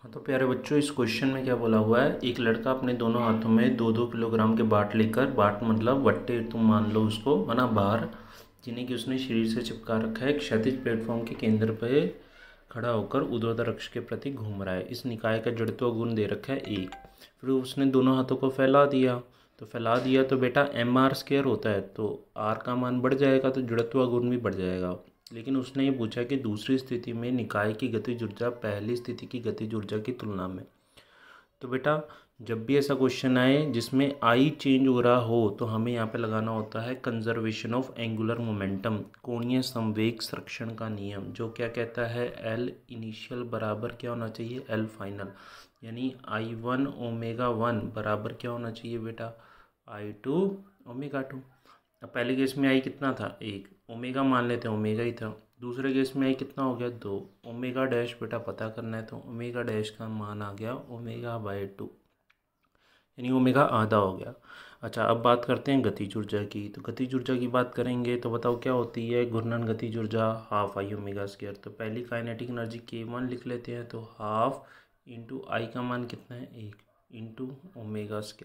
हाँ तो प्यारे बच्चों, इस क्वेश्चन में क्या बोला हुआ है, एक लड़का अपने दोनों हाथों में 2-2 किलोग्राम के बाट लेकर, बाट मतलब वट्टे तुम मान लो उसको, है ना, बार, जिन्हें कि उसने शरीर से चिपका रखा है, एक क्षैतिज प्लेटफॉर्म के केंद्र पे खड़ा होकर ऊर्ध्वाधर अक्ष के प्रति घूम रहा है। इस निकाय का जड़त्व गुण दे रखा है एक। फिर उसने दोनों हाथों को फैला दिया तो बेटा mr² होता है, तो r का मान बढ़ जाएगा तो जड़त्व गुण भी बढ़ जाएगा। लेकिन उसने ये पूछा कि दूसरी स्थिति में निकाय की गतिज ऊर्जा पहली स्थिति की गतिज ऊर्जा की तुलना में। तो बेटा जब भी ऐसा क्वेश्चन आए जिसमें आई चेंज हो रहा हो तो हमें यहाँ पे लगाना होता है कंजर्वेशन ऑफ एंगुलर मोमेंटम, कोणीय संवेग संरक्षण का नियम, जो क्या कहता है, एल इनिशियल बराबर क्या होना चाहिए, एल फाइनल। यानी I1 ω1 बराबर क्या होना चाहिए बेटा, I2 ω2। अब पहले केस में आई कितना था, एक, ओमेगा मान लेते हैं ओमेगा ही था। दूसरे केस में आई कितना हो गया, 2। ओमेगा डैश बेटा पता करना है तो ओमेगा डैश का मान आ गया ω/2, यानी ओमेगा आधा हो गया। अच्छा, अब बात करते हैं गतिज ऊर्जा की। तो गतिज ऊर्जा की बात करेंगे तो बताओ क्या होती है, घूर्णन गतिज ऊर्जा हाफ आई ω²। तो पहली काइनेटिक एनर्जी K1 लिख लेते हैं, तो हाफ इंटू आई का मान कितना है, 1 इंटू ω²।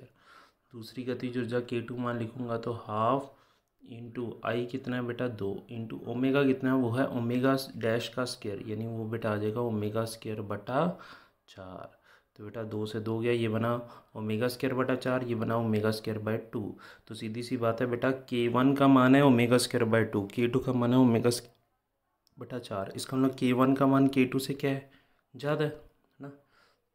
दूसरी गतिज ऊर्जा K2 मान लिखूंगा तो हाफ इंटू आई कितना है बेटा, 2 इंटू ओमेगा कितना है, वो है ओमेगा डैश का स्क्वायर, यानी वो बेटा आ जाएगा ω²/4। तो बेटा 2 से 2 गया, ये बना ω²/4, ये बना ω²/2। तो सीधी सी बात है बेटा, K1 का मान है ω²/2, K2 का मान है ω²/4। इसका मतलब K1 का मान K2 से क्या है, ज़्यादा है ना।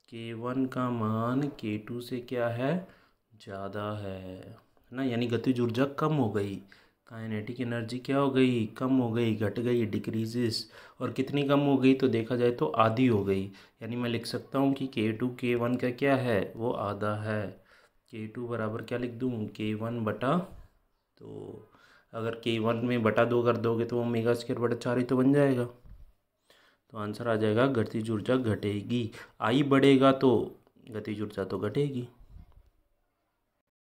K1 का मान K2 से क्या है, ज़्यादा है ना, यानी गतिज ऊर्जा कम हो गई, काइनेटिक एनर्जी क्या हो गई, कम हो गई, घट गई, डिक्रीजेस। और कितनी कम हो गई तो देखा जाए तो आधी हो गई। यानी मैं लिख सकता हूँ कि K2 K1 का क्या है, वो आधा है। K2 बराबर क्या लिख दूँ, K1 बटा, तो अगर K1 में बटा 2 कर दोगे तो ω²/4 ही तो बन जाएगा। तो आंसर आ जाएगा गतिज ऊर्जा घटेगी, आई बढ़ेगा तो गतिज ऊर्जा तो घटेगी।